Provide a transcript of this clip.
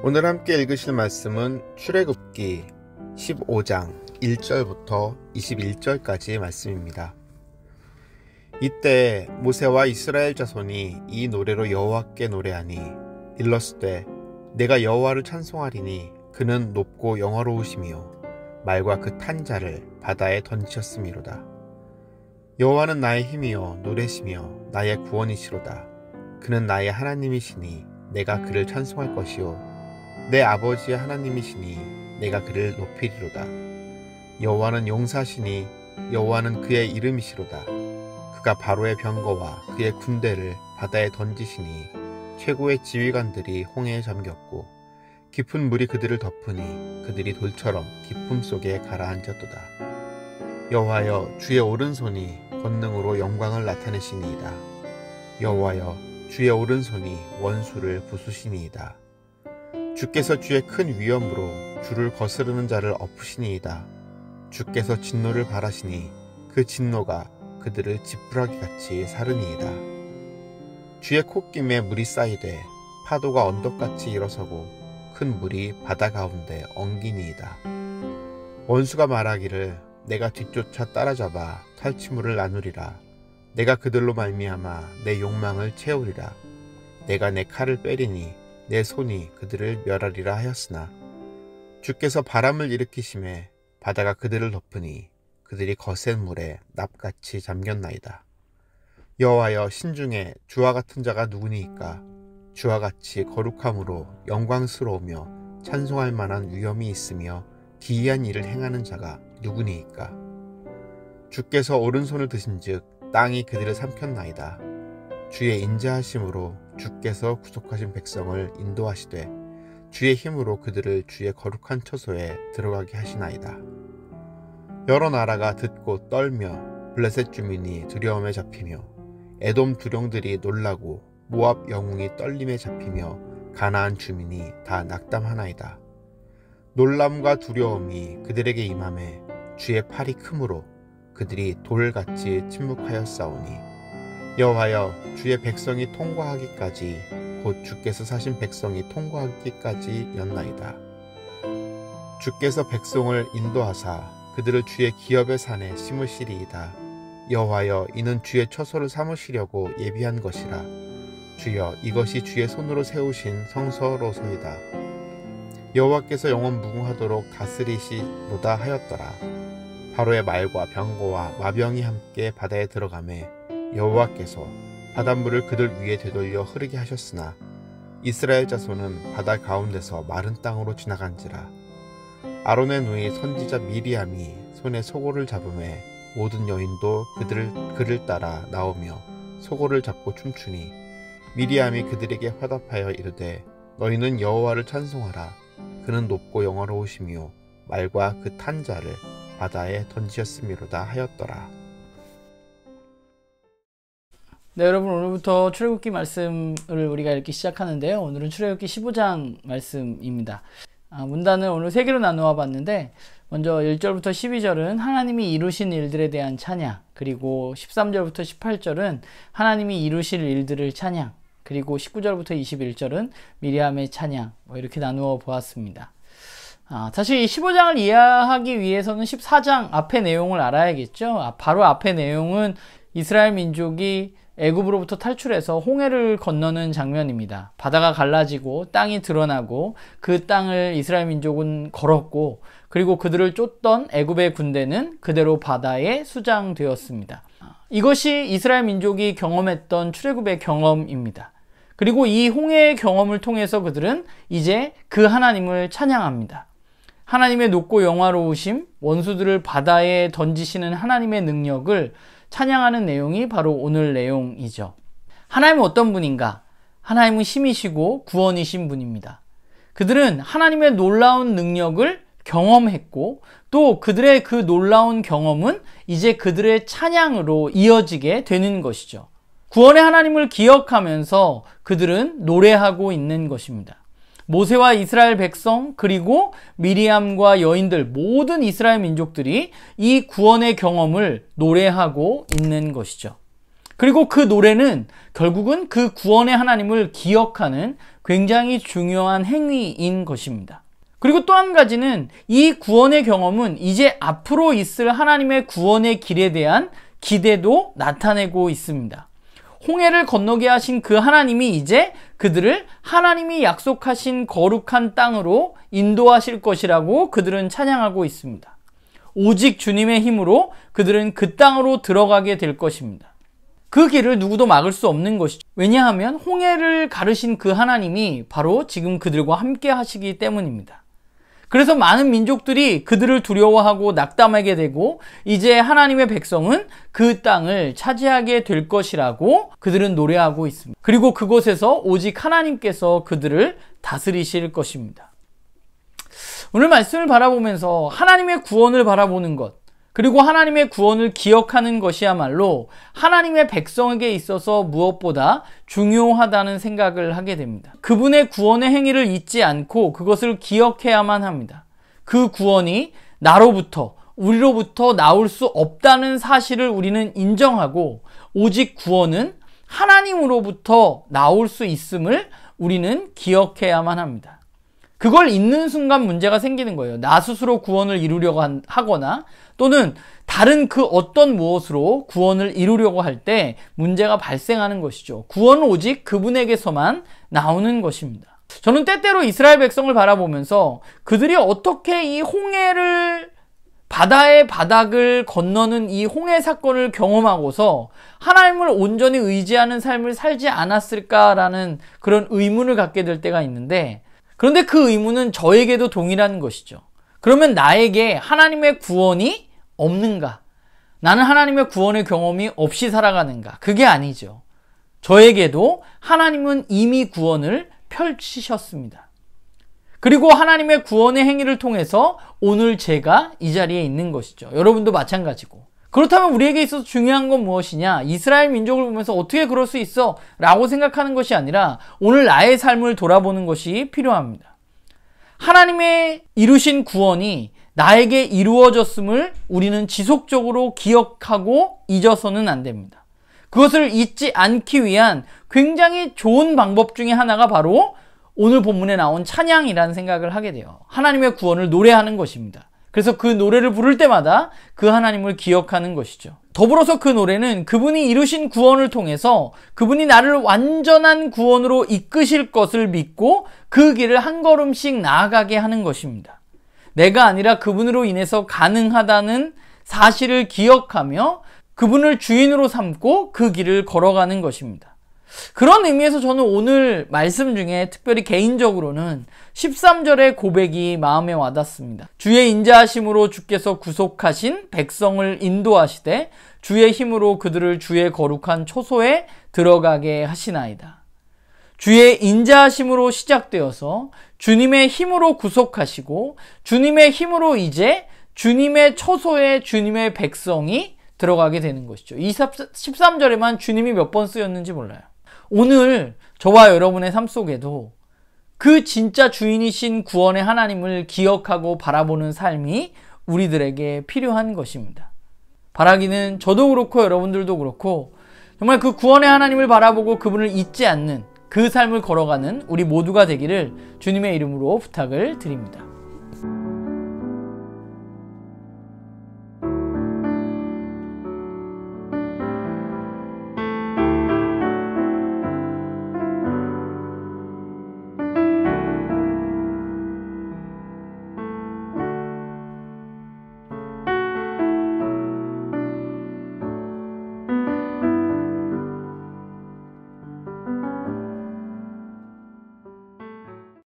오늘 함께 읽으실 말씀은 출애굽기 15장 1절부터 21절까지의 말씀입니다. 이때 모세와 이스라엘 자손이 이 노래로 여호와께 노래하니 일렀으되 내가 여호와를 찬송하리니 그는 높고 영화로우시며 말과 그 탄 자를 바다에 던지셨음이로다. 여호와는 나의 힘이요 노래시며 나의 구원이시로다. 그는 나의 하나님이시니 내가 그를 찬송할 것이요 내 아버지의 하나님이시니 내가 그를 높이리로다. 여호와는 용사시니 여호와는 그의 이름이시로다. 그가 바로의 병거와 그의 군대를 바다에 던지시니 최고의 지휘관들이 홍해에 잠겼고 깊은 물이 그들을 덮으니 그들이 돌처럼 깊음 속에 가라앉았도다. 여호와여 주의 오른손이 권능으로 영광을 나타내시니이다. 여호와여 주의 오른손이 원수를 부수시니이다. 주께서 주의 큰 위엄으로 주를 거스르는 자를 엎으시니이다. 주께서 진노를 발하시니 그 진노가 그들을 지푸라기같이 사르니이다. 주의 콧김에 물이 쌓이되 파도가 언덕같이 일어서고 큰 물이 바다 가운데 엉기니이다. 원수가 말하기를 내가 뒤쫓아 따라잡아 탈취물을 나누리라. 내가 그들로 말미암아 내 욕망을 채우리라. 내가 내 칼을 빼리니 내 손이 그들을 멸하리라 하였으나 주께서 바람을 일으키심에 바다가 그들을 덮으니 그들이 거센 물에 납같이 잠겼나이다. 여호와여 신중에 주와 같은 자가 누구니이까? 주와 같이 거룩함으로 영광스러우며 찬송할 만한 위엄이 있으며 기이한 일을 행하는 자가 누구니이까? 주께서 오른손을 드신즉 땅이 그들을 삼켰나이다. 주의 인자하심으로 주께서 구속하신 백성을 인도하시되 주의 힘으로 그들을 주의 거룩한 처소에 들어가게 하시나이다. 여러 나라가 듣고 떨며 블레셋 주민이 두려움에 잡히며 에돔 두령들이 놀라고 모압 영웅이 떨림에 잡히며 가나안 주민이 다 낙담하나이다. 놀람과 두려움이 그들에게 임하매 주의 팔이 크므로 그들이 돌같이 침묵하였사오니 여호와여 주의 백성이 통과하기까지 곧 주께서 사신 백성이 통과하기까지 였나이다. 주께서 백성을 인도하사 그들을 주의 기업의 산에 심으시리이다. 여호와여 이는 주의 처소를 삼으시려고 예비한 것이라. 주여 이것이 주의 손으로 세우신 성서로소이다. 여호와께서 영원 무궁하도록 다스리시로다 하였더라. 바로의 말과 병거와 마병이 함께 바다에 들어가매 여호와께서 바닷물을 그들 위에 되돌려 흐르게 하셨으나 이스라엘 자손은 바다 가운데서 마른 땅으로 지나간지라. 아론의 누이 선지자 미리암이 손에 소고를 잡음에 모든 여인도 그를 따라 나오며 소고를 잡고 춤추니 미리암이 그들에게 화답하여 이르되 너희는 여호와를 찬송하라. 그는 높고 영화로우시며 말과 그 탄 자를 바다에 던지셨음이로다 하였더라. 네, 여러분 오늘부터 출애굽기 말씀을 우리가 읽기 시작하는데요. 오늘은 출애굽기 15장 말씀입니다. 문단을 오늘 3개로 나누어 봤는데 먼저 1절부터 12절은 하나님이 이루신 일들에 대한 찬양, 그리고 13절부터 18절은 하나님이 이루실 일들을 찬양, 그리고 19절부터 21절은 미리암의 찬양, 이렇게 나누어 보았습니다. 사실 이 15장을 이해하기 위해서는 14장 앞의 내용을 알아야겠죠. 바로 앞의 내용은 이스라엘 민족이 애굽으로부터 탈출해서 홍해를 건너는 장면입니다. 바다가 갈라지고 땅이 드러나고 그 땅을 이스라엘 민족은 걸었고, 그리고 그들을 쫓던 애굽의 군대는 그대로 바다에 수장되었습니다. 이것이 이스라엘 민족이 경험했던 출애굽의 경험입니다. 그리고 이 홍해의 경험을 통해서 그들은 이제 그 하나님을 찬양합니다. 하나님의 높고 영화로우심, 원수들을 바다에 던지시는 하나님의 능력을 찬양하는 내용이 바로 오늘 내용이죠. 하나님은 어떤 분인가? 하나님은 힘이시고 구원이신 분입니다. 그들은 하나님의 놀라운 능력을 경험했고 또 그들의 그 놀라운 경험은 이제 그들의 찬양으로 이어지게 되는 것이죠. 구원의 하나님을 기억하면서 그들은 노래하고 있는 것입니다. 모세와 이스라엘 백성, 그리고 미리암과 여인들, 모든 이스라엘 민족들이 이 구원의 경험을 노래하고 있는 것이죠. 그리고 그 노래는 결국은 그 구원의 하나님을 기억하는 굉장히 중요한 행위인 것입니다. 그리고 또 한 가지는 이 구원의 경험은 이제 앞으로 있을 하나님의 구원의 길에 대한 기대도 나타내고 있습니다. 홍해를 건너게 하신 그 하나님이 이제 그들을 하나님이 약속하신 거룩한 땅으로 인도하실 것이라고 그들은 찬양하고 있습니다. 오직 주님의 힘으로 그들은 그 땅으로 들어가게 될 것입니다. 그 길을 누구도 막을 수 없는 것이죠. 왜냐하면 홍해를 가르신 그 하나님이 바로 지금 그들과 함께 하시기 때문입니다. 그래서 많은 민족들이 그들을 두려워하고 낙담하게 되고 이제 하나님의 백성은 그 땅을 차지하게 될 것이라고 그들은 노래하고 있습니다. 그리고 그곳에서 오직 하나님께서 그들을 다스리실 것입니다. 오늘 말씀을 바라보면서 하나님의 구원을 바라보는 것, 그리고 하나님의 구원을 기억하는 것이야말로 하나님의 백성에게 있어서 무엇보다 중요하다는 생각을 하게 됩니다. 그분의 구원의 행위를 잊지 않고 그것을 기억해야만 합니다. 그 구원이 나로부터, 우리로부터 나올 수 없다는 사실을 우리는 인정하고 오직 구원은 하나님으로부터 나올 수 있음을 우리는 기억해야만 합니다. 그걸 잊는 순간 문제가 생기는 거예요. 나 스스로 구원을 이루려고 하거나 또는 다른 그 어떤 무엇으로 구원을 이루려고 할 때 문제가 발생하는 것이죠. 구원은 오직 그분에게서만 나오는 것입니다. 저는 때때로 이스라엘 백성을 바라보면서 그들이 어떻게 이 홍해를 바다의 바닥을 건너는 이 홍해 사건을 경험하고서 하나님을 온전히 의지하는 삶을 살지 않았을까라는 그런 의문을 갖게 될 때가 있는데, 그런데 그 의문은 저에게도 동일한 것이죠. 그러면 나에게 하나님의 구원이 없는가? 나는 하나님의 구원의 경험이 없이 살아가는가? 그게 아니죠. 저에게도 하나님은 이미 구원을 펼치셨습니다. 그리고 하나님의 구원의 행위를 통해서 오늘 제가 이 자리에 있는 것이죠. 여러분도 마찬가지고. 그렇다면 우리에게 있어서 중요한 건 무엇이냐? 이스라엘 민족을 보면서 어떻게 그럴 수 있어? 라고 생각하는 것이 아니라 오늘 나의 삶을 돌아보는 것이 필요합니다. 하나님의 이루신 구원이 나에게 이루어졌음을 우리는 지속적으로 기억하고 잊어서는 안 됩니다. 그것을 잊지 않기 위한 굉장히 좋은 방법 중에 하나가 바로 오늘 본문에 나온 찬양이라는 생각을 하게 돼요. 하나님의 구원을 노래하는 것입니다. 그래서 그 노래를 부를 때마다 그 하나님을 기억하는 것이죠. 더불어서 그 노래는 그분이 이루신 구원을 통해서 그분이 나를 완전한 구원으로 이끄실 것을 믿고 그 길을 한 걸음씩 나아가게 하는 것입니다. 내가 아니라 그분으로 인해서 가능하다는 사실을 기억하며 그분을 주인으로 삼고 그 길을 걸어가는 것입니다. 그런 의미에서 저는 오늘 말씀 중에 특별히 개인적으로는 13절의 고백이 마음에 와닿습니다. 주의 인자하심으로 주께서 구속하신 백성을 인도하시되 주의 힘으로 그들을 주의 거룩한 초소에 들어가게 하시나이다. 주의 인자하심으로 시작되어서 주님의 힘으로 구속하시고 주님의 힘으로 이제 주님의 초소에 주님의 백성이 들어가게 되는 것이죠. 이 13절에만 주님이 몇 번 쓰였는지 몰라요. 오늘 저와 여러분의 삶 속에도 그 진짜 주인이신 구원의 하나님을 기억하고 바라보는 삶이 우리들에게 필요한 것입니다. 바라기는 저도 그렇고 여러분들도 그렇고 정말 그 구원의 하나님을 바라보고 그분을 잊지 않는 그 삶을 걸어가는 우리 모두가 되기를 주님의 이름으로 부탁을 드립니다.